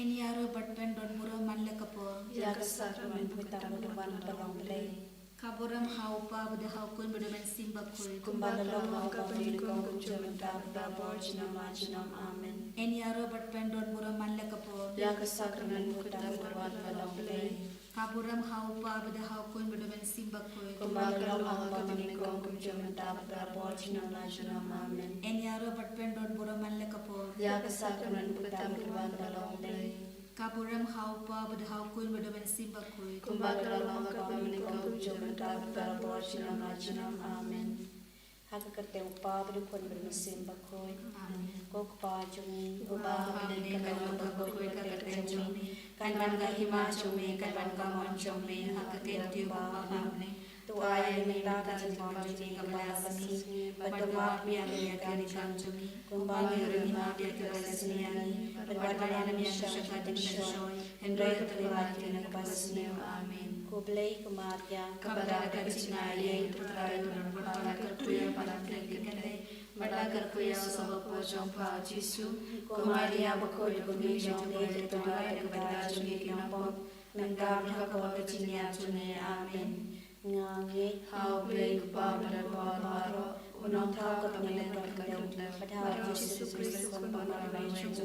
Eniaro batpen don mura man lekapo. Jaga sakramen putamu depan balong belai. Kaburam haupa bada haukun bada men simba koi. Kumbala lama kapani kong jumenta berabor jinam amen. Eniaro batpen don mura man lekapo. Jaga sakramen putamu depan balong belai. Kaburam haupa bada haukun bada men simba koi. Kumbala lama kapani kong jumenta berabor jinam amen. Eniaro batpen don mura man lekapo. Jaga sakramen putamu depan balong belai. Kaburam haupa bada haukun bada men simba koi. Kumbala lama kapani kong jumenta berabor jinam amen. Haka kerte upa berukun bermesim bakoi. Kok pa cumi upa hamne kan bakoi kerte cumi. Kan ban ka hima cumi kan ban ka mon cumi haka kerte upa hamne. Tu ay minta ka cumi cumi kamala basi. Badwa pia ya kan cumi. Kumbang yurima dia kelasniani. Badwa ya namya shaka dikshoy. Hendroy terlibat kena pasniu amin. Kublai kematya Kabada Jingisynei-blei putra Tuhan berhala kertuya pada kekendai pada kertuya sahabat jompa Jisu Kumaria bakoi kuni jompa Tuhan kepada juni kinapom mengkam hakau kejinya juni amin. Ngangi Hau blei kepada baro unang tau kepengen berkedau pada Yesus Kristus pembawa Yesus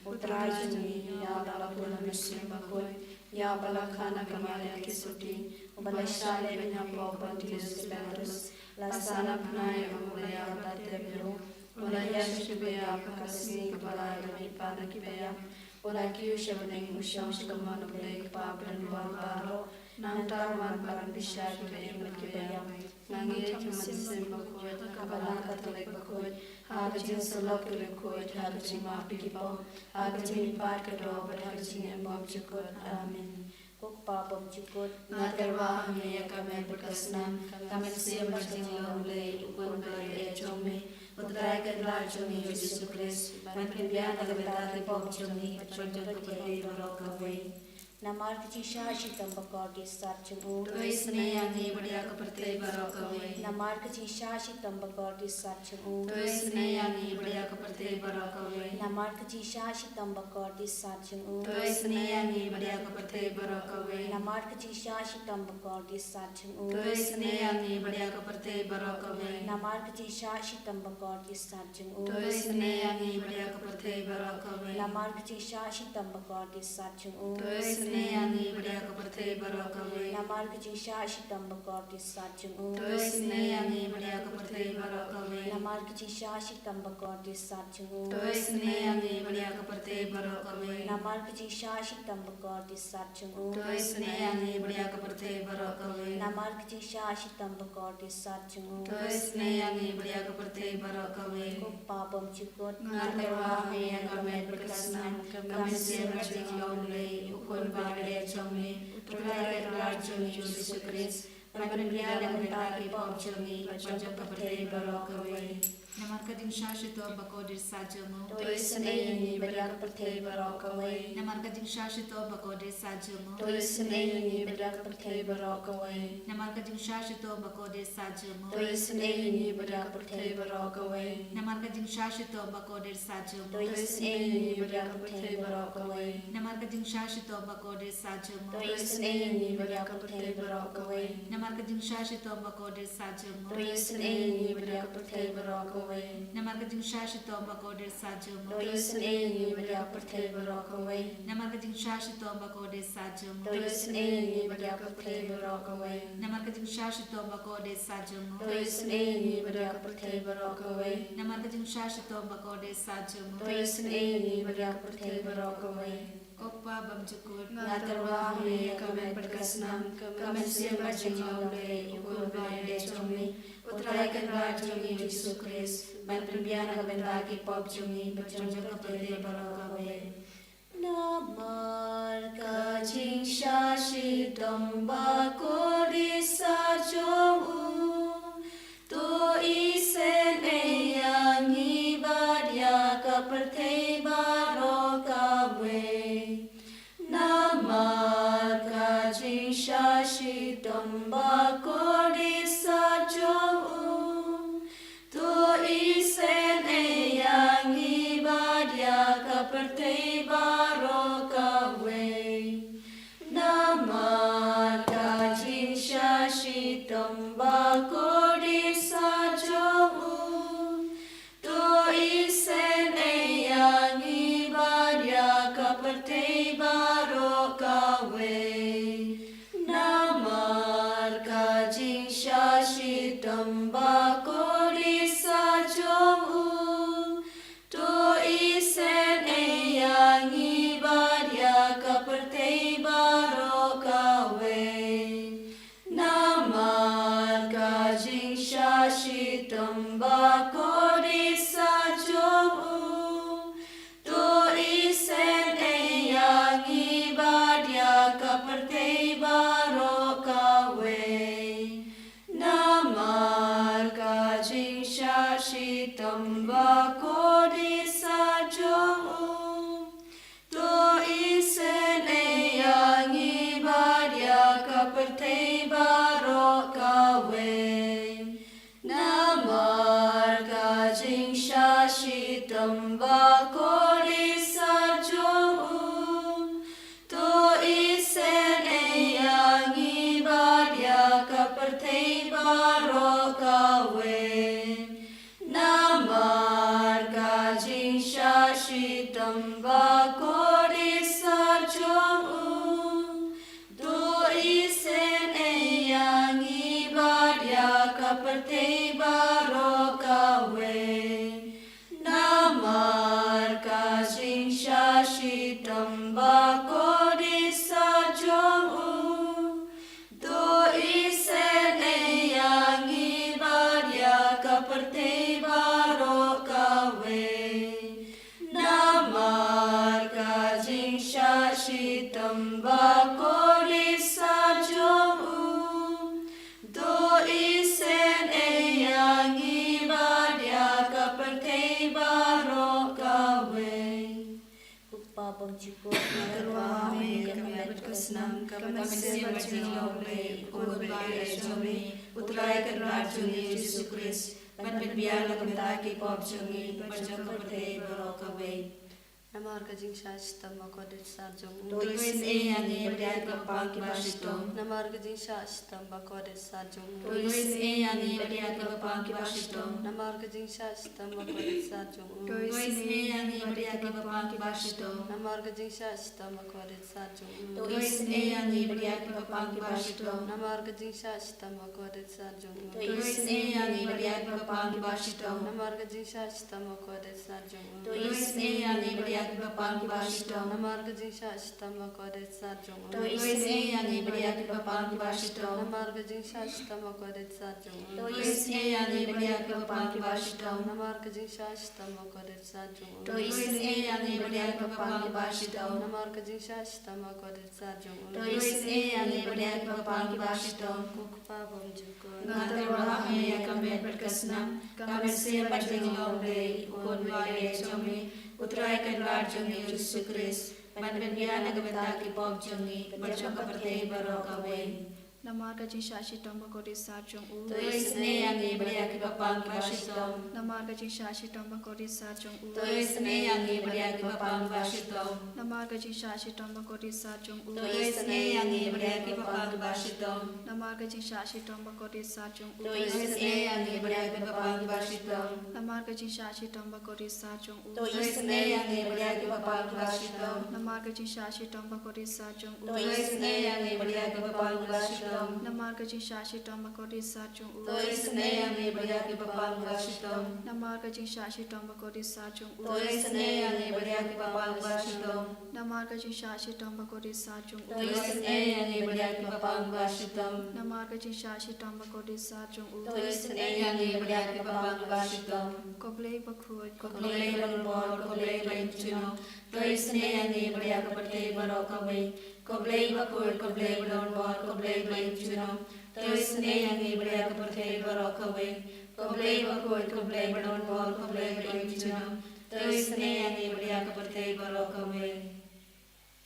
putra juni ya dalam bulan musim bakoi ya balakana kamalia kisuti ubalashale benyapo bantius belarus lasana pnai umulaya batebyo ulaya shibya pakasi kepala dari pada kibaya ulaki ushabning usham shikaman blei kepaben baro nantar man paran bisha kibaya nangit musim bakoi kabala katolik bakoi hagajin salok bakoi hagajin mapikipo hagajin pat kado hagajin embam cukut amin. Kukpa bom cukut Nagarwa hamya kami berkasnam kami siap berjinglang blei ukun blei jomi utrai kedlar jomi Yesus Kristus banpimpian agabeta kipom jomi berjongkok kepada barokawai. Namar kecisa shitam bakor di sarjungu. Tuis neyangi bedia keperti barokawai. Namar kecisa shitam bakor di sarjungu. Tuis neyangi bedia keperti barokawai. Namar kecisa shitam bakor di sarjungu. Tuis neyangi bedia keperti barokawai. Namar kecisa shitam bakor di sarjungu. Tuis neyangi bedia keperti barokawai. Namar kecisa shitam bakor di sarjungu. Tuis neyangi bedia keperti barokawai. Namar kecisa shitam bakor di sarjungu. Tuis neyangi bedia keperti barokawai. Namar kecisa shitam bakor di sarjungu. Tuis neyangi bedia keperti barokawai. Namar kecisa shitam bakor di sarjungu. Tuis neyangi bedia keperti barokawai. Namar kecisa shitam bakor di sarjungu. Tuis neyangi bedia keperti barokawai. Namar kecisa shitam bakor di sarjungu. Tuis neyangi bedia keperti barokawai. Kukpa bom cukut Ngaterwa yang kami berkesenang kami siap berjinglang blei ukun bagade jomi utrai kedlar jomi Yesus Kristus banpimpian agabeta kipom jomi berjongkok kepada barokawai. Nama kading shashito bakodir sajomo. Tuis neyangi bedia keperti barokawai. Nama kading shashito bakodir sajomo. Tuis neyangi bedia keperti barokawai. Nama kading shashito bakodir sajomo. Tuis neyangi bedia keperti barokawai. Nama kading shashito bakodir sajomo. Tuis neyangi bedia keperti barokawai. Nama kading shashito bakodir sajomo. Tuis neyangi bedia keperti barokawai. Nama kading shashito bakodir sajomo. Tuis neyangi bedia keperti barokawai. Nama kading shashito bakodir sajomo. Tuis neyangi bedia keperti barokawai. Nama kading shashito bakodir sajomo. Tuis neyangi bedia keperti barokawai. Nama kading shashito bakodir sajomo. Tuis neyangi bedia keperti barokawai. Nama kading shashito bakodir sajomo. Tuis neyangi bedia keperti barokawai. Kokpa bamjukut Ngaterwa hamya kami berkesenang kami siap berjinglang blei ukun bagade jomi utrai kedlar jomi Yesus Kristus banpimpian agabeta kipom jomi berjongkok kepada barokawai. Namar kecisa shitam bakor di sarjungu. Tu isen neyangi bedia keperti barokawai. Namar kecisa shitam bakor di sarjungu. Tu isen neyangi bedia keperti barokawai. barokawe namarga jingsashitam bakori sarjomu do isen eyangi badya kapate barokawe namarga jingsashitam bakori sarjomu do isen eyangi badya kapate barokawe namarga jingsashitam bakori sarjomu do isen eyangi badya kapate barokawe Pabang cukup Terwahami kami berkesenang kami siap Jingisynei-blei Jome Utrai Kerajuni Yesus Kristus Berbiara kami taki pop jungi berjumpa berdei berokawe Nama harga jingsashitam bakori sarjomu Tulis eyangi berdei kepang kibasito Nama harga jingsashitam bakori sarjomu Tulis eyangi berdei kepang kibasito Nama harga jingsashitam bakori sarjomu Tulis eyangi berdei kepang kibasito Nama harga jingsashitam bakori sarjomu Tulis eyangi berdei kepang kibasito Nama harga jingsashitam bakori sarjomu Tulis eyangi berdei kepang kibasito Nama harga jingsashitam bakori sarjomu Tulis eyangi berdei kepang kibasito Nama harga jingsashitam bakori sarjomu Tulis eyangi berdei kepang kibasito Nama harga jingsashitam bakori sarjomu Tulis eyangi berdei kepang kibasito Nama harga jingsashitam bakori sarjomu Tulis eyangi berdei kepang kibasito Nama harga jingsashitam bakori sarjomu Tulis eyangi berdei kepang kibasito Pabang cukup Ngaterwahami kami berkesenang kami siap Jingisynei-blei Jome Utrai Kerajuni Yesus Kristus Berbiara kami taki pop jungi berjumpa berdei berokawe Nama harga jingsashitam bakori sarjomu Tulis eyangi berdei kepang kibasito Nama harga jingsashitam bakori sarjomu Tulis eyangi berdei kepang kibasito Nama harga jingsashitam bakori sarjomu Tulis eyangi berdei kepang kibasito Nama harga jingsashitam bakori sarjomu Tulis eyangi berdei kepang kibasito Nama harga jingsashitam bakori sarjomu Tulis eyangi berdei kepang kibasito Nama harga jingsashitam bakori sarjomu Tulis eyangi berdei kepang kibasito Nama harga jingsashitam bakori sarjomu Tulis eyangi berdei kepang kibasito Nama harga jingsashitam bakori sarjomu Tulis eyangi berdei kepang kibasito Nama harga jingsashitam bakori sarjomu Tulis eyangi berdei kepang kibasito Nama harga jingsashitam bakori sarjomu Tulis eyangi berdei kepang kibasito Koblei bakhut Koblei lembor koblei lencino Tulis eyangi berdei kapate berokawe Koblei bakul koblei lembor koblei lencino Tulis eyangi berdei kapate berokawe Koblei bakul koblei lembor koblei lencino Tulis eyangi berdei kapate berokawe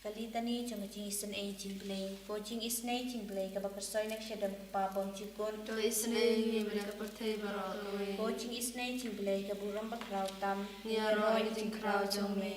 Kalitani jong Jingisynei-blei Jingisynei-blei kabakasoy nagsyadam Pabang cukup Tulis eyangi berdei kapate berokawe Jingisynei-blei kaburang bakraw tam Niaro jingkrau jome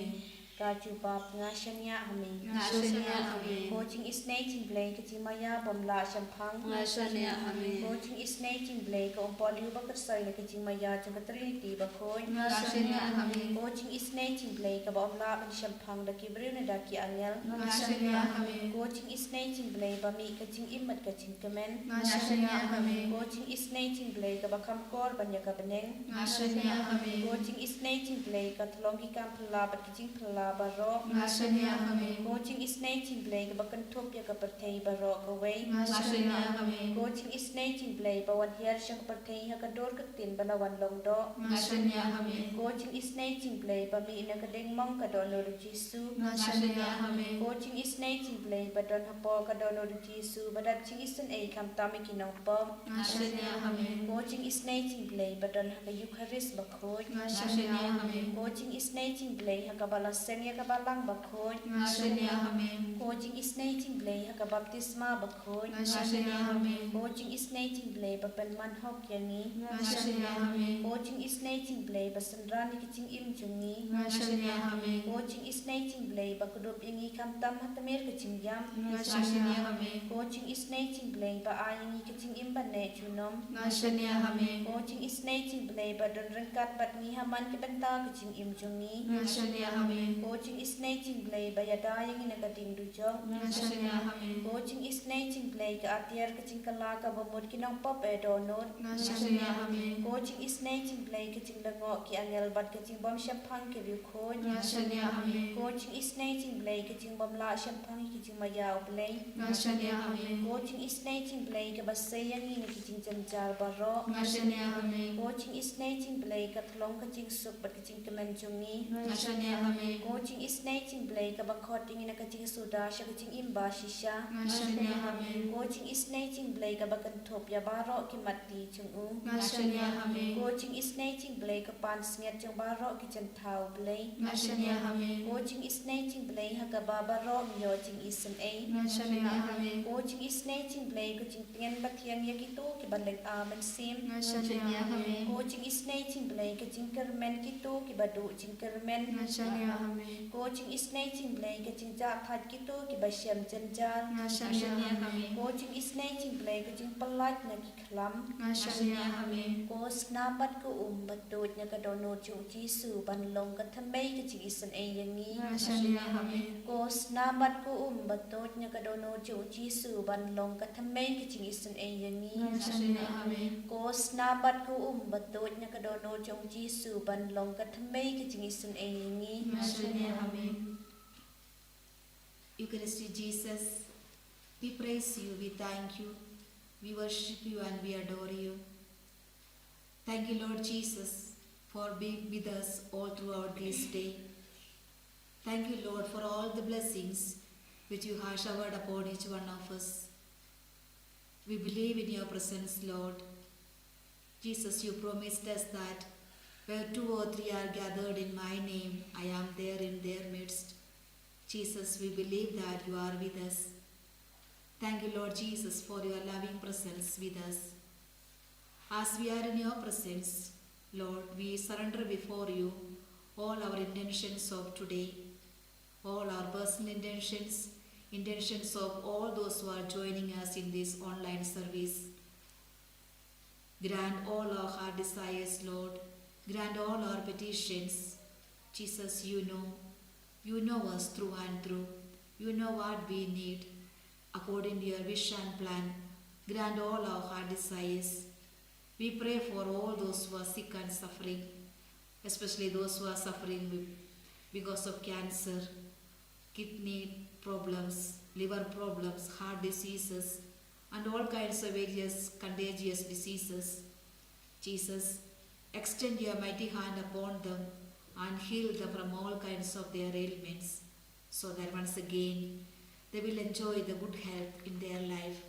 Raju bab ngasanya hami Ngasanya kami Jingisynei-blei kajimaya bomla sampang Ngasanya kami Jingisynei-blei kaumpaliu bakasoy na kajimaya jong Trinity bakoy Ngasanya kami Jingisynei-blei kabomla sampang daki beriu na daki angel Ngasanya kami Jingisynei-blei bami kajing imat kajing kemen Ngasanya kami Jingisynei-blei kabakam kor banyak kabeneng Ngasanya kami Jingisynei-blei katolong hikam pelabat kajing pelab barok Ngasanya kami Jingisynei-blei kabakantup ya kapertei barok kawai Ngasanya kami Jingisynei-blei bawan hiar siya kapertei hakador katin balawan longdo Ngasanya kami Jingisynei-blei bami ina kadeng mong kadon lor Jisu Ngasanya kami Jingisynei-blei badon hapo kadon lor Jisu badab Jingisynei kam tami kinong pom Ngasanya kami Jingisynei-blei badon hakayuk haris bakoy Ngasanya kami Jingisynei-blei hakabalas senia ka balang bakhoi Ngasania Amen. ko Jingisynei-blei ha ka baptisma bakhoi Ngasania Amen. ko Jingisynei-blei ba penman hok yani Ngasania Amen. ko Jingisynei-blei ba sandrani ki jing im jungi Ngasania Amen. ko Jingisynei-blei ba kudup ingi kamtam hatamir ka jing yam Ngasania Amen. ko Jingisynei-blei ba ayingi ka jing im ba ne junom Ngasania Amen. ko Jingisynei-blei ba don rengkat bat ngi haman ki benta ka jing im jungi Ngasania Amen. ko Jingisynei-blei ba yada yang ina ka ding dujong Ngasania Amen. ko Jingisynei-blei ka atiar ka jing kala ka bamut ki nong pop e donut Ngasania Amen. ko Jingisynei-blei ka jing lango ki angel bat ka jing bom shampang ki riu khoi Ngasania Amen. ko Jingisynei-blei ka jing bom la shampang ki jing maya blei Ngasania Amen. ko Jingisynei-blei ka basay yang ina ki jing janjar baro Ngasania Amen. ko Jingisynei-blei ka thlong ka jing sup bat ka jing kemen jungi Ngasania Amen. ko Jingisynei-blei ka bakhot ina ka jing suda sha ka jing imba shisha Ngasania Amen. ko Jingisynei-blei ka bakan thop ya baro ki mati chungu Ngasania Amen. ko Jingisynei-blei ka pan sniat chung baro ki chen thau blei Ngasania Amen. ko Jingisynei-blei ha ka ba baro myo Jingisynei Ngasania Amen. ko Jingisynei-blei ko jing tien ba thiang ya ki to ki balek amen sim Ngasania Amen. ko Jingisynei-blei ka jing kermen ki to ki badu jing kermen Ngasania Amen. ko Jingisynei-blei ka jing ja that ki to ki ba shem janjal Ngasania Amen. ko Jingisynei-blei ka jing palat na ki khlam Ngasania Amen. ko snabat ko batut nya ka dono chu Jisu ban long ka thamei ka Jingisynei yangi Ngasania Amen. ko snabat ko batut nya ka dono chu Jisu ban long ka thamei ka Jingisynei yangi Ngasania Amen. ko snabat ko batut nya ka dono chu Jisu ban long ka thamei ka Jingisynei yangi Ngasania Amen. Eucharistic Jesus, we praise you, we thank you, we worship you and we adore you. Thank you, Lord Jesus, for being with us all throughout this day. Thank you, Lord, for all the blessings which you have showered upon each one of us. We believe in your presence, Lord. Jesus, you promised us that where 2 or 3 are gathered in my name, I am there in their midst. Jesus, we believe that you are with us. Thank you, Lord Jesus, for your loving presence with us. As we are in your presence, Lord, we surrender before you all our intentions of today, all our personal intentions, intentions of all those who are joining us in this online service. Grant all our heart desires, Lord. Grant all our petitions. Jesus, you know us through and through. You know what we need. According to your wish and plan, grant all our heart desires. We pray for all those who are sick and suffering, especially those who are suffering because of cancer, kidney problems, liver problems, heart diseases, and all kinds of various contagious diseases. Jesus, extend your mighty hand upon them and heal them from all kinds of their ailments, so that once again they will enjoy the good health in their life.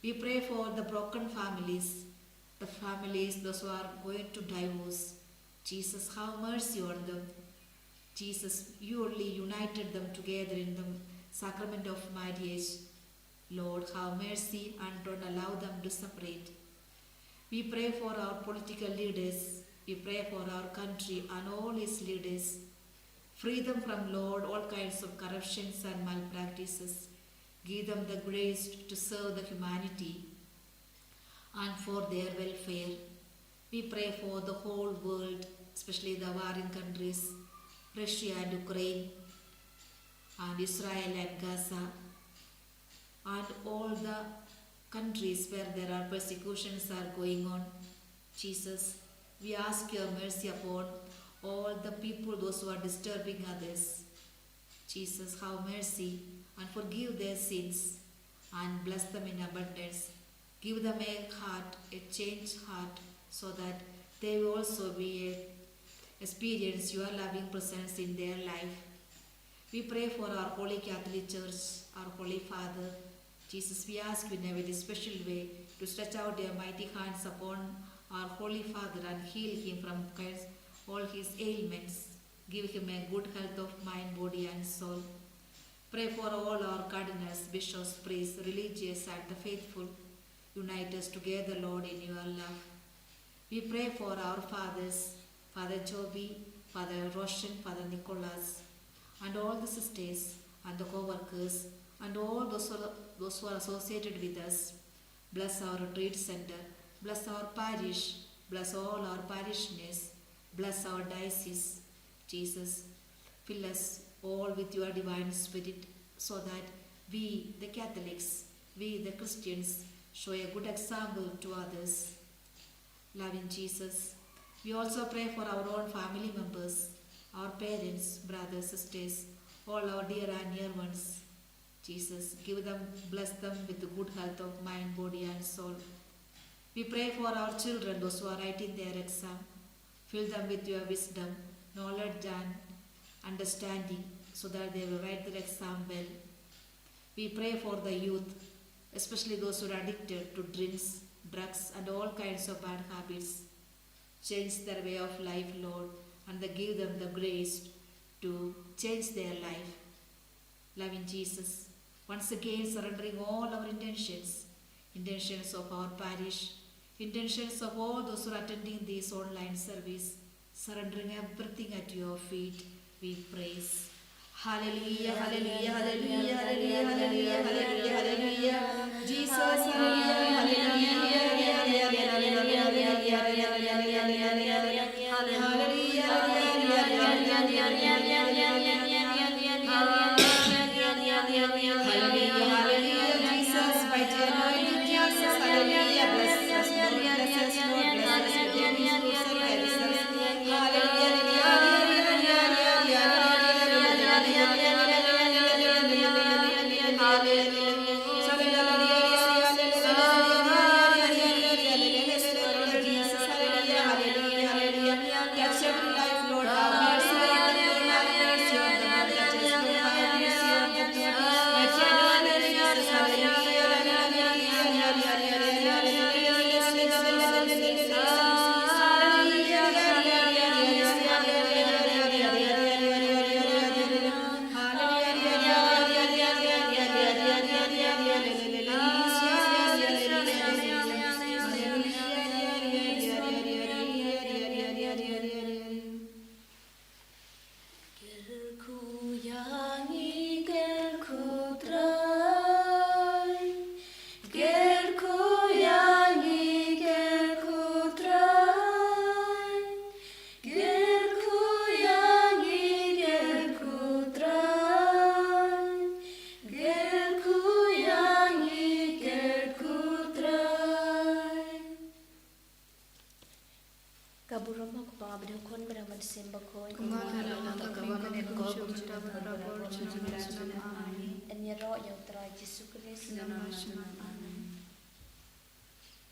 We pray for the broken families, the families, those who are going to divorce. Jesus, have mercy on them. Jesus, you only united them together in the sacrament of marriage. Lord, have mercy and don't allow them to separate. We pray for our political leaders. We pray for our country and all its leaders. Free them from, Lord, all kinds of corruptions and malpractices. Give them the grace to serve the humanity and for their welfare. We pray for the whole world, especially the warring countries, Russia and Ukraine, and Israel and Gaza, and all the countries where there are persecutions are going on. Jesus, we ask your mercy upon all the people, those who are disturbing others. Jesus, have mercy and forgive their sins and bless them in abundance. Give them a heart, a changed heart, so that they will also experience your loving presence in their life. We pray for our Holy Catholic Church, our Holy Father. Jesus, we ask you in a very special way to stretch out your mighty hands upon our Holy Father and heal him from all his ailments. Give him a good health of mind, body and soul. Pray for all our cardinals, bishops, priests, religious and the faithful. Unite us together, Lord, in your love. We pray for our fathers, Father Joby, Father Roshan, Father Nicholas, and all the sisters and the co-workers and all those who are associated with us. Bless our retreat center, bless our parish, bless all our parishioners, bless our diocese. Jesus, fill us all with your divine spirit so that we, the Catholics, we, the Christians, show a good example to others. Loving Jesus, we also pray for our own family members, our parents, brothers, sisters, all our dear and near ones. Jesus, give them, bless them with the good health of mind, body and soul. We pray for our children, those who are writing their exam. Fill them with your wisdom, knowledge and understanding so that they will write their exam well. We pray for the youth, especially those who are addicted to drinks, drugs and all kinds of bad habits. Change their way of life, Lord, and give them the grace to change their life. Loving Jesus, once again surrendering all our intentions of our parish, intentions of all those who are attending this online service, surrendering everything at your feet, we praise. Hallelujah, hallelujah, hallelujah, hallelujah, hallelujah, hallelujah, hallelujah. Jesus, hallelujah, En je rood jouw draai, Jezus Christus.